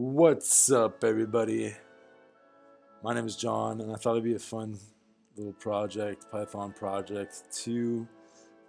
What's up, everybody? My name is John, and I thought it'd be a fun little project, Python project, to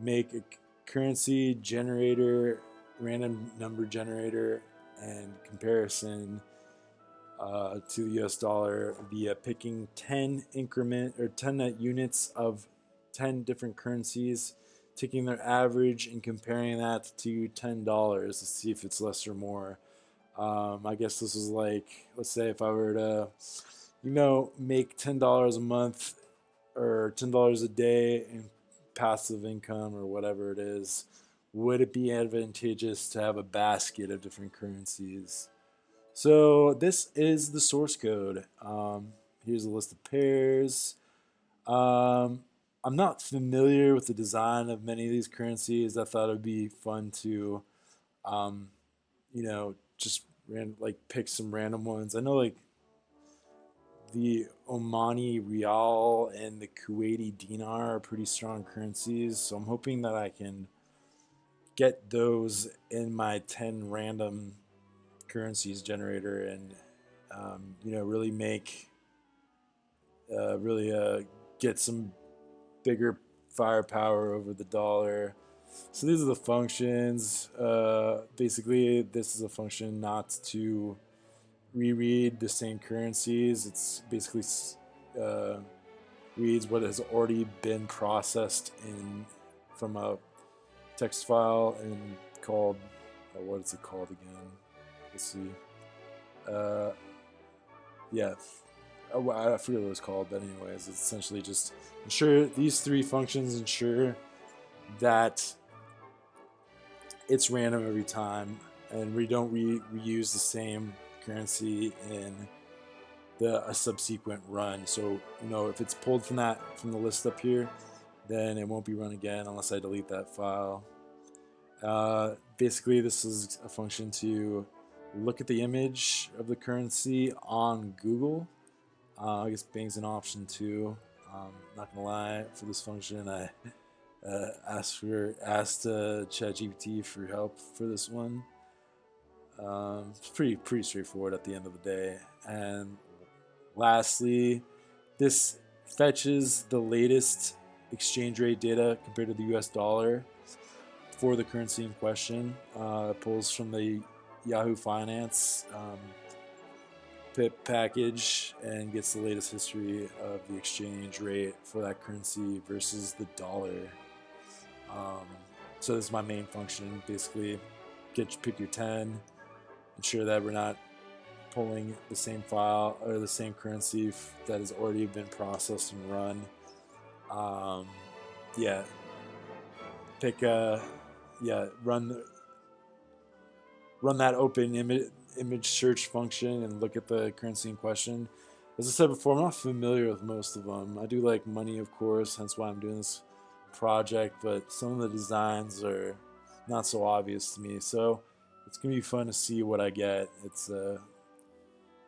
make a currency generator, random number generator, and comparison to the US dollar via picking 10 increment or 10 units of 10 different currencies, taking their average and comparing that to $10 to see if it's less or more. I guess this is like, let's say if I were to, make $10 a month or $10 a day in passive income or whatever it is, would it be advantageous to have a basket of different currencies? So this is the source code. Here's a list of pairs. Um, I'm not familiar with the design of many of these currencies. I thought it'd be fun to, um, just like pick some random ones. I know like the Omani Rial and the Kuwaiti Dinar are pretty strong currencies, so I'm hoping that I can get those in my 10 random currencies generator and really make really get some bigger firepower over the dollar. So these are the functions. Basically, this is a function not to reread the same currencies. It's basically uh, reads what has already been processed in from a text file and called what is it called again? Let's see. Uh, yeah, I forget what it's called, but anyways, it's essentially just ensure these three functions ensure that it's random every time, and we don't reuse the same currency in a subsequent run. So if it's pulled from the list up here, then it won't be run again unless I delete that file. Basically, this is a function to look at the image of the currency on Google. I guess Bing's an option too. Not gonna lie, for this function, I asked ChatGPT for help for this one. It's pretty straightforward at the end of the day. And lastly, this fetches the latest exchange rate data compared to the US dollar for the currency in question. It pulls from the Yahoo Finance PIP package and gets the latest history of the exchange rate for that currency versus the dollar. So this is my main function. Basically, pick your 10, ensure that we're not pulling the same file or the same currency that has already been processed and run. Yeah, pick run that open image search function and look at the currency in question. As I said before, I'm not familiar with most of them. I do like money, of course, hence why I'm doing this project, but some of the designs are not so obvious to me. So it's gonna be fun to see what I get. It's I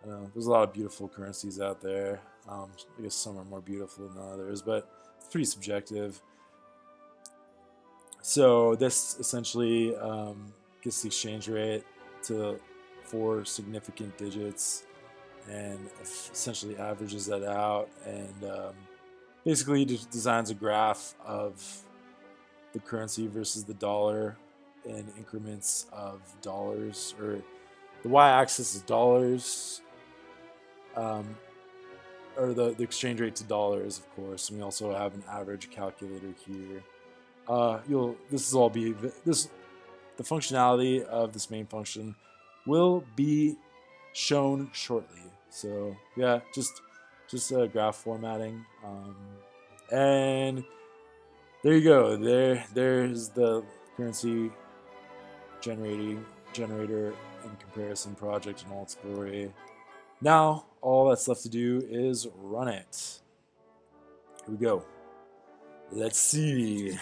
don't know, there's a lot of beautiful currencies out there. I guess some are more beautiful than others, but it's pretty subjective. So this essentially gets the exchange rate to 4 significant digits and essentially averages that out and basically designs a graph of the currency versus the dollar in increments of dollars, or the y-axis is dollars, or the exchange rate to dollars, of course. And we also have an average calculator here. This is all be this the functionality of this main function will be shown shortly. So yeah, just graph formatting, and there you go. There's the currency generator and comparison project in all its glory. Now all that's left to do is run it. Here we go. Let's see.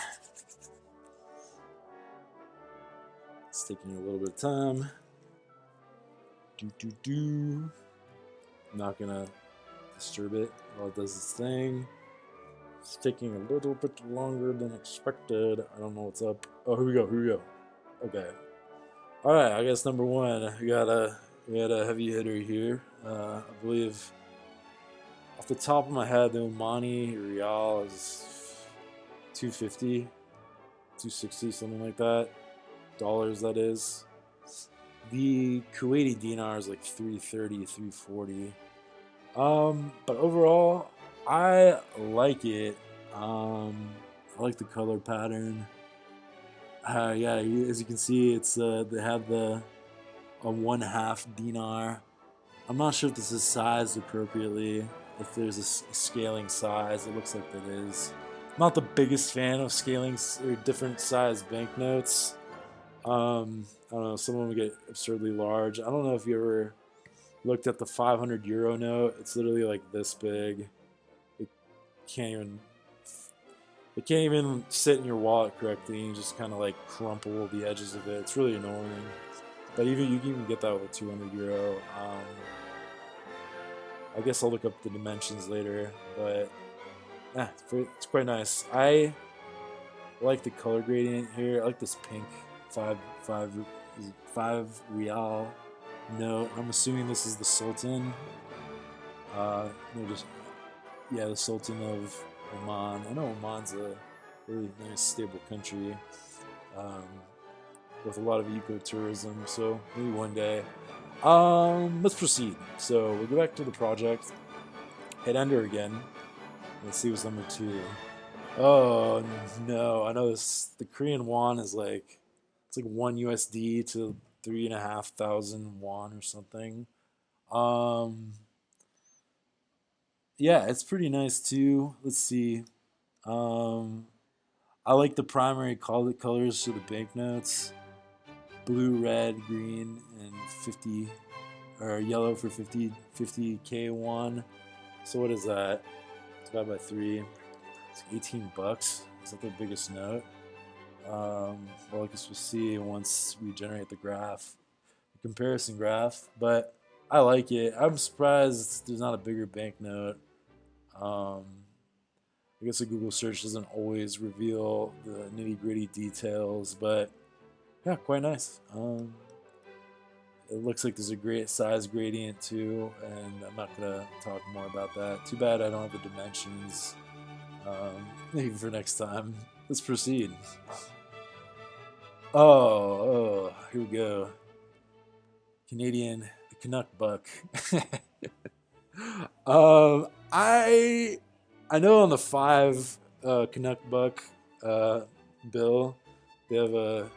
It's taking a little bit of time. I'm not gonna disturb it while it does its thing. It's taking a little bit longer than expected. I don't know what's up. Oh, here we go. Okay. All right. I guess number one, we got a we had a heavy hitter here. I believe off the top of my head, the Omani Real is 250, 260, something like that. Dollars, that is. The Kuwaiti dinar is like 330, 340. But overall, I like it. I like the color pattern. Yeah, as you can see, it's they have the a 1/2 dinar. I'm not sure if this is sized appropriately. If there's a scaling size, it looks like that is. I'm not the biggest fan of scaling or different size banknotes. I don't know. Some of them get absurdly large. I don't know if you ever looked at the 500 euro note. It's literally like this big. It can't even it can't even sit in your wallet correctly. You just kind of like crumple the edges of it. It's really annoying. But even you can even get that with 200 euro. I guess I'll look up the dimensions later, but yeah, it's quite nice. I like the color gradient here. I like this pink five five five real note. I'm assuming this is the Sultan. Just yeah, the Sultan of Oman. I know Oman's a really nice, stable country with a lot of ecotourism. So maybe one day. Let's proceed. So we'll go back to the project. Hit enter again. Let's see what's number 2. Oh no! I know this. The Korean won is like it's like 1 USD to 3,500 won or something. Um, yeah, it's pretty nice too. Let's see. Um, I like the primary colors to the banknotes: blue, red, green, and 50 or yellow for 50k won. So what is that? Divided by 3. It's $18. Is that the biggest note? Well, I guess we'll see once we generate the graph, the comparison graph. But I like it. I'm surprised there's not a bigger banknote. Um, I guess a Google search doesn't always reveal the nitty gritty details, but yeah, quite nice. It looks like there's a great size gradient too, and I'm not gonna talk more about that. Too bad I don't have the dimensions. Maybe for next time. Let's proceed. Here we go. Canadian Canuck buck. I know on the 5 Canuck buck bill, they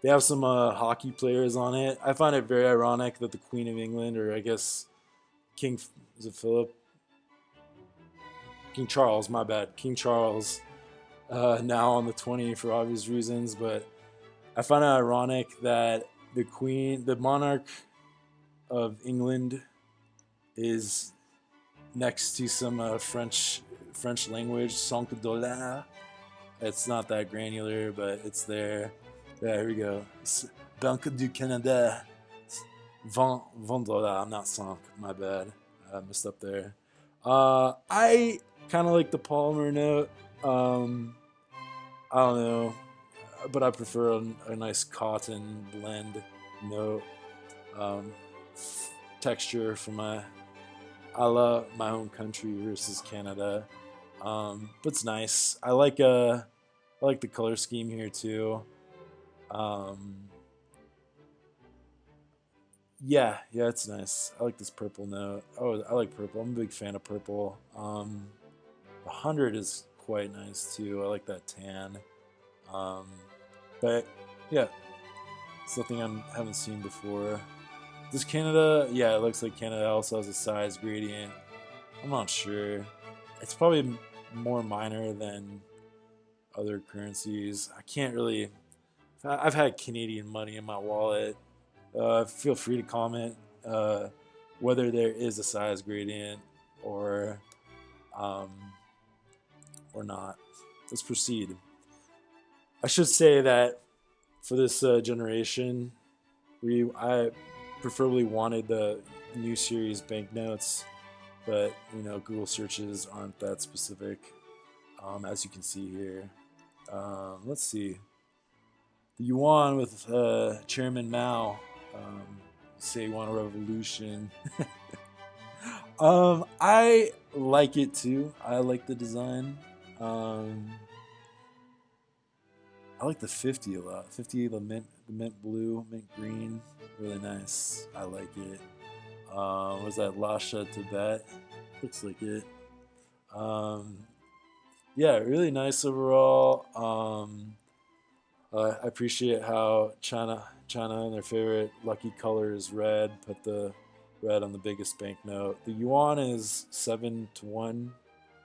have some hockey players on it. I find it very ironic that the Queen of England, or I guess King, is it Philip? King Charles, my bad. King Charles, now on the 20 for obvious reasons, but I find it ironic that the monarch of England, is next to some French language, cinq dollars. It's not that granular, but it's there. Yeah, here we go. Banque du Canada, 20 dollars. I'm not cinq. My bad. I messed up there. I kind of like the Palmer note. I don't know, but I prefer a nice cotton blend note. Um, Texture for I love my home country versus Canada. But it's nice. I like the color scheme here too. Um, yeah, it's nice. I like this purple note. Oh, I like purple. I'm a big fan of purple. 100 is quite nice too. I like that tan. Um, but yeah, it's something I haven't seen before. Does Canada? Yeah, it looks like Canada also has a size gradient. I'm not sure. It's probably more minor than other currencies. I can't really. I've had Canadian money in my wallet. Feel free to comment whether there is a size gradient or um, or not. Let's proceed. I should say that for this generation, I preferably wanted the new series banknotes, but Google searches aren't that specific, as you can see here. Let's see. The yuan with Chairman Mao. say you want a revolution. I like it too. I like the design. Um, I like the 50 a lot. 50, the mint blue, mint green, really nice. I like it. Was that Lasha Tibet? Looks like it. Um, yeah, really nice overall. I appreciate how China and their favorite lucky color is red. Put the red on the biggest banknote. The yuan is 7 to 1.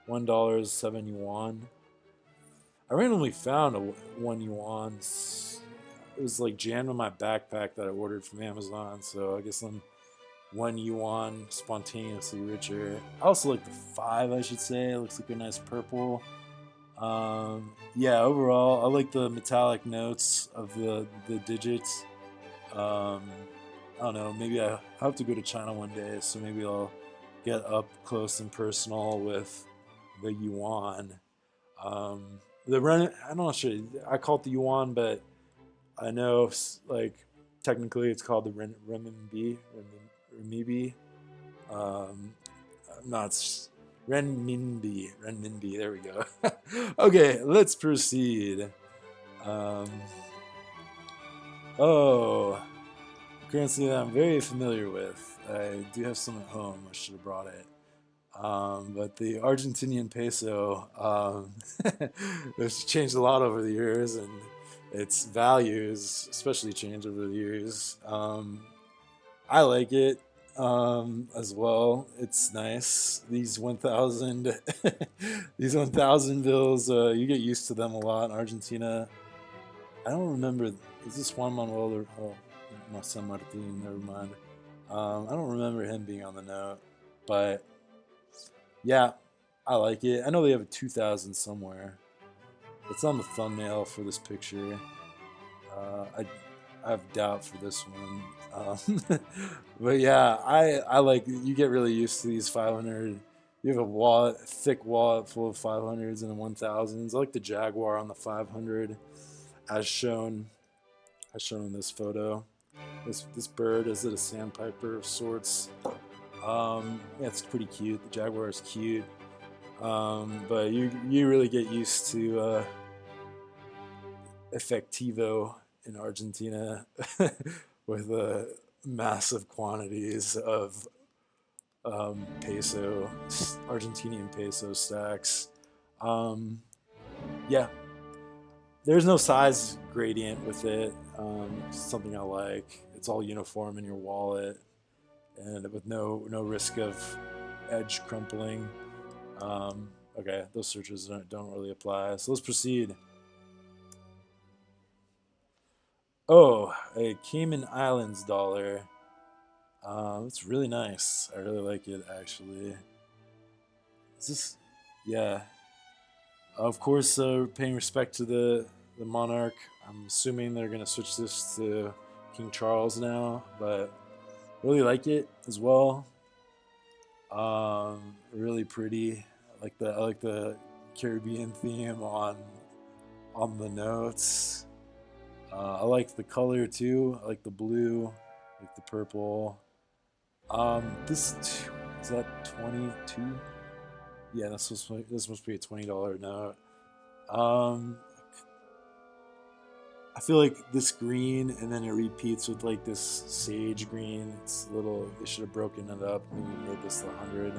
$1 is 7 yuan. I randomly found a 1 yuan. It was like jammed in my backpack that I ordered from Amazon. So I guess I'm 1 yuan spontaneously richer. I also like the 5, I should say. It looks like a nice purple. Yeah, overall, I like the metallic notes of the digits. Um, I don't know. Maybe I have to go to China one day, so maybe I'll get up close and personal with the yuan. The ren, I'm not sure. I call it the yuan, but I know like technically it's called the renminbi. Um, I'm not renminbi. There we go. Okay, let's proceed. Um, oh, a currency that I'm very familiar with. I do have some at home. I should have brought it. But the Argentinian peso, it's changed a lot over the years, and its values especially changed over the years. I like it as well. It's nice. These 1,000, these 1,000 bills, you get used to them a lot in Argentina. I don't remember. Is this Juan Manuel or San Martin? Never mind. I don't remember him being on the note, but yeah, I like it. I know they have a 2,000 somewhere. It's on the thumbnail for this picture. I have doubt for this one. But yeah, I like, you get really used to these 500. You have a wallet, a thick wallet full of 500s and 1,000s. I like the Jaguar on the 500, as shown in this photo. This bird, is it a sandpiper of sorts? Yeah, it's pretty cute. The Jaguar is cute. But you really get used to Efectivo in Argentina with massive quantities of peso, Argentinian peso stacks. Um, yeah, there's no size gradient with it. Something I like. It's all uniform in your wallet, and with no risk of edge crumpling. Okay, those searches don't really apply. So let's proceed. Oh, a Cayman Islands dollar. It's really nice. I really like it, actually. Is this? Yeah. Of course, paying respect to the monarch. I'm assuming they're gonna switch this to King Charles now, but really like it as well. Really pretty. I like the Caribbean theme on the notes. I like the color too. I like the blue, I like the purple. Is that 22? Yeah, this must be a $20 note. Um, I feel like this green, and then it repeats with like this sage green. It's a little. They should have broken it up. Maybe made this 100.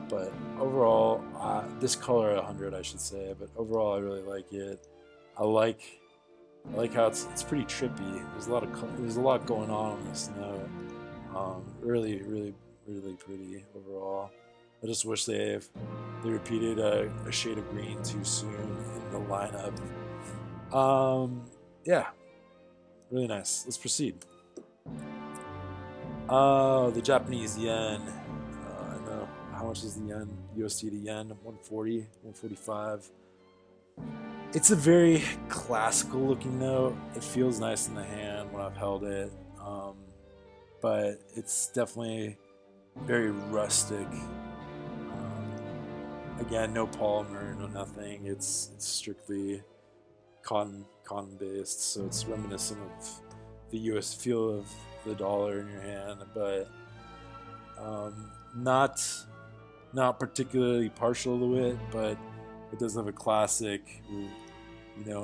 But overall, this color at 100, I should say. But overall, I really like it. I like how it's pretty trippy. There's a lot going on this note. Really, really, really pretty overall. I just wish they repeated a shade of green too soon in the lineup. Yeah, really nice. Let's proceed. The Japanese yen. I know. How much is the yen? USD to yen? 140, 145. It's a very classical looking note. It feels nice in the hand when I've held it. But it's definitely very rustic. Again, no polymer, no nothing. It's strictly cotton based, so it's reminiscent of the U.S. feel of the dollar in your hand, but not particularly partial to it, but it does have a classic,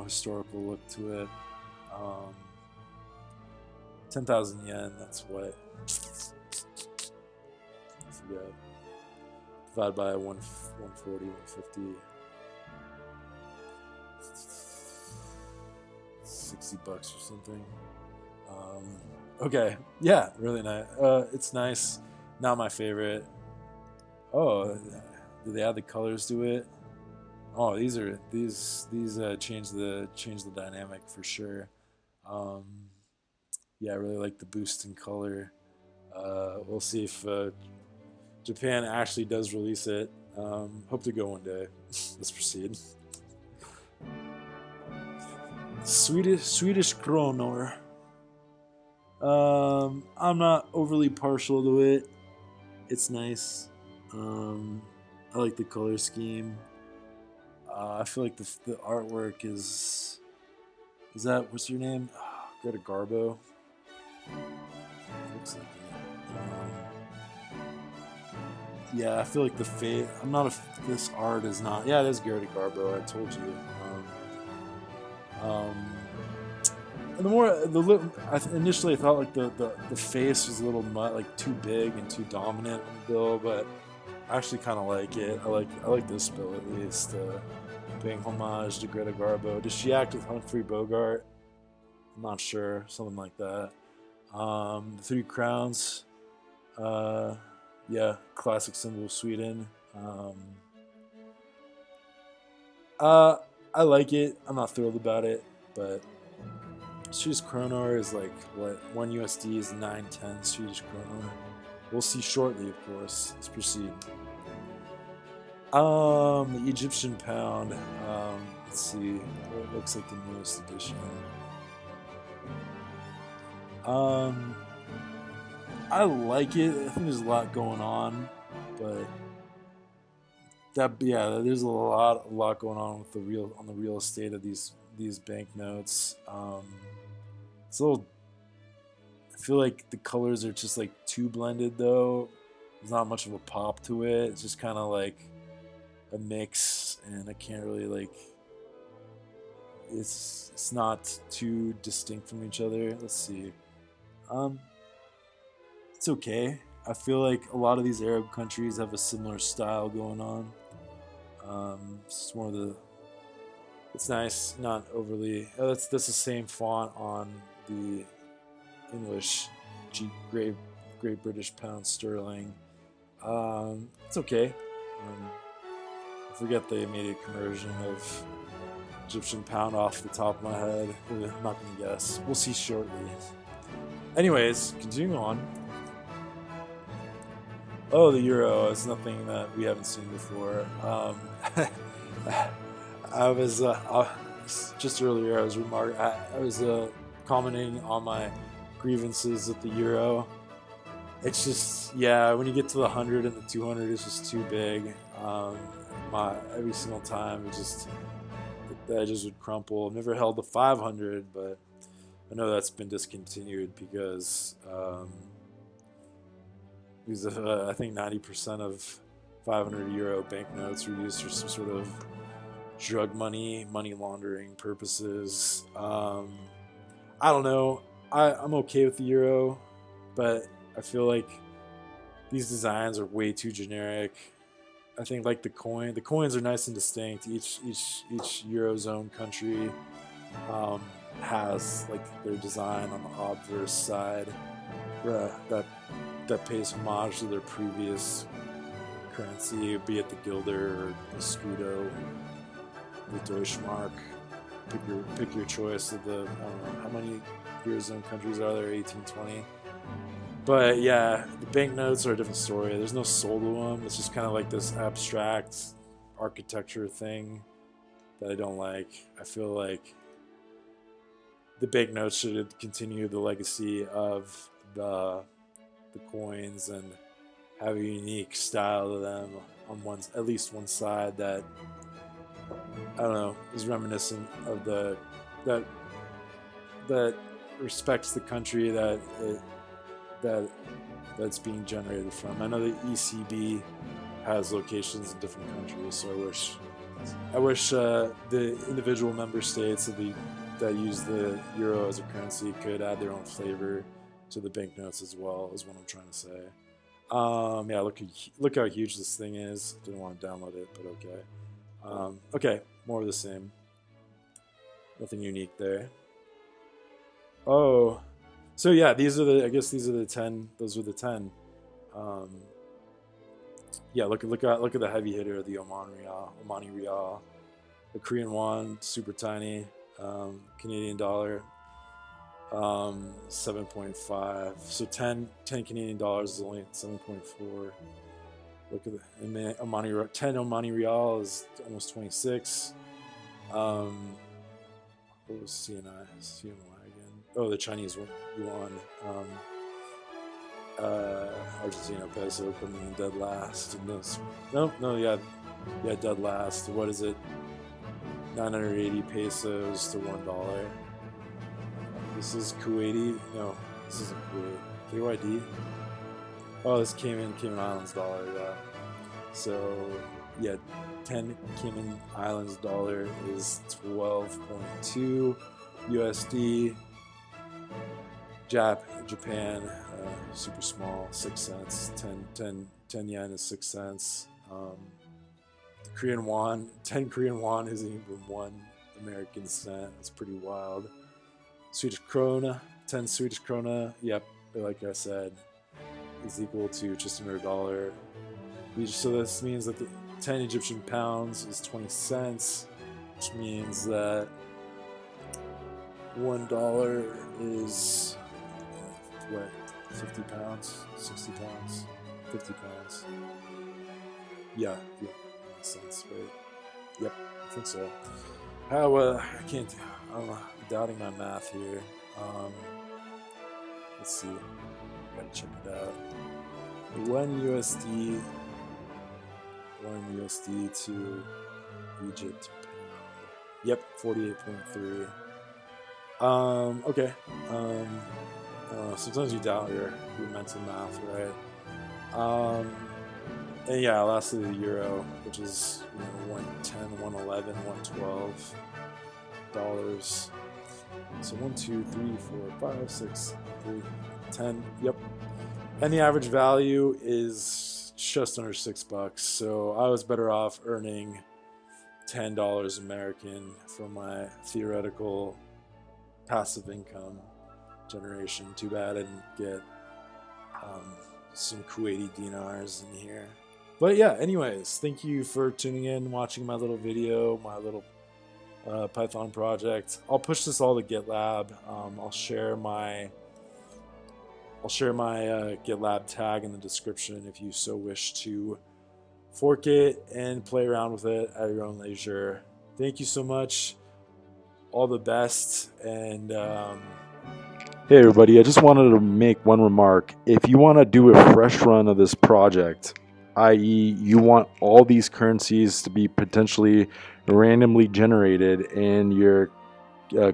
historical look to it. 10,000 yen, that's what? I forget. Divided by 140, 150. $60 or something. Okay, yeah, really nice. It's nice. Not my favorite. Oh, did they add the colors to it? Oh, these change the dynamic for sure. Yeah, I really like the boost in color. We'll see if Japan actually does release it. Hope to go one day. Let's proceed. Swedish kronor. I'm not overly partial to it. It's nice. I like the color scheme. I feel like the artwork is that, what's your name? Greta Garbo. Looks like it. Yeah, I feel like the fate. I'm not a. This art is not. Yeah, it is Greta Garbo. I told you. And the more initially I thought like the face was a little like too big and too dominant on the bill, but I actually kind of like it. I like this bill at least. Paying homage to Greta Garbo. Does she act with Humphrey Bogart? I'm not sure. Something like that. The Three Crowns. Yeah, classic symbol of Sweden. I like it. I'm not thrilled about it, but Swedish kronor is like what 1 USD is 910 Swedish kronor. We'll see shortly, of course. Let's proceed. The Egyptian pound. Let's see. It looks like the newest edition. I like it. I think there's a lot going on, but there's a lot going on with the real estate of these banknotes. It's a little. I feel like the colors are just like too blended though. There's not much of a pop to it. It's just kind of like a mix, and I can't really like. It's not too distinct from each other. Let's see. It's okay. I feel like a lot of these Arab countries have a similar style going on. It's more the. It's nice, not overly. That's the same font on the English Great British Pound Sterling. It's okay. I forget they made a conversion of Egyptian pound off the top of my head. I'm not gonna guess. We'll see shortly. Anyways, continuing on. Oh, the euro is nothing that we haven't seen before. I was just earlier. I was commenting on my grievances with the euro. It's just when you get to the 100 and the 200, it's just too big. Every single time, the edges would crumple. I've never held the 500, but I know that's been discontinued because I think 90% of 500 euro banknotes were used for some sort of drug money laundering purposes. I don't know. I'm okay with the euro, but I feel like these designs are way too generic. I think like the coins are nice and distinct. Each Eurozone country has like their design on the obverse side that pays homage to their previous currency, be it the guilder or the scudo, the Deutschmark. Pick your choice of the, I don't know, how many Eurozone countries are there? 18, 20. But yeah, the banknotes are a different story. There's no soul to them. It's just kind of like this abstract architecture thing that I don't like. I feel like the banknotes should continue the legacy of the coins and have a unique style to them on at least one side that, I don't know, is reminiscent of that respects the country that it that's being generated from. I know the ECB has locations in different countries, so I wish the individual member states that use the euro as a currency could add their own flavor to the banknotes as well, is what I'm trying to say. Yeah, look how huge this thing is. Didn't want to download it, but okay. Okay, more of the same. Nothing unique there. Oh, so yeah, I guess these are the 10. Those are the 10. Yeah, look at the heavy hitter, the Omani Real, the Korean won, super tiny, Canadian dollar, 7.5. So 10 Canadian dollars is only 7.4. Look at and then 10 Omani Real is almost 26. What was CNY again? Oh, the Chinese yuan. Argentina peso coming in dead last in this. Yeah, dead last. What is it? 980 pesos to $1. This is Kuwaiti. No, this isn't Kuwait. KYD. Oh, this Cayman Islands dollar. Yeah. So yeah, 10 Cayman Islands dollar is 12.2 USD. Japan, super small, 6 cents. 10 yen is 6 cents. Korean won, 10 Korean won isn't even 1 American cent. It's pretty wild. Swedish krona, 10 Swedish krona. Yep, like I said, is equal to just under $1. So this means that the 10 Egyptian pounds is 20 cents, which means that $1 is what, 50 pounds, 60 pounds, 50 pounds. Yeah, makes sense, right? Yep, I think so. I can't. I'm doubting my math here. Let's see. Gotta check it out. 1 USD to Egypt pound. Yep, 48.3. Okay. Sometimes you doubt your mental math, right? And yeah, lastly the euro, which is 110, 111, 112 dollars. So 1, 2, 3, 4, 5, 6, 3, 10. Yep. And the average value is just under $6. So I was better off earning $10 American from my theoretical passive income generation. Too bad I didn't get some Kuwaiti dinars in here. But yeah, anyways, thank you for tuning in, watching my little video, my little Python project. I'll push this all to GitLab. I'll share my GitLab tag in the description if you so wish to fork it and play around with it at your own leisure. Thank you so much. All the best. And hey everybody, I just wanted to make one remark. If you want to do a fresh run of this project, i.e. you want all these currencies to be potentially randomly generated in your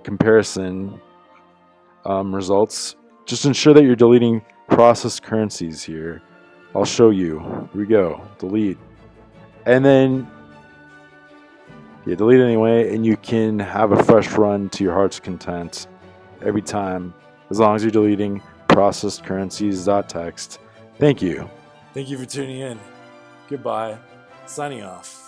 comparison results, just ensure that you're deleting processed currencies here. I'll show you. Here we go. Delete. And then delete anyway, and you can have a fresh run to your heart's content every time, as long as you're deleting processed currencies.txt. Thank you. Thank you for tuning in. Goodbye. Signing off.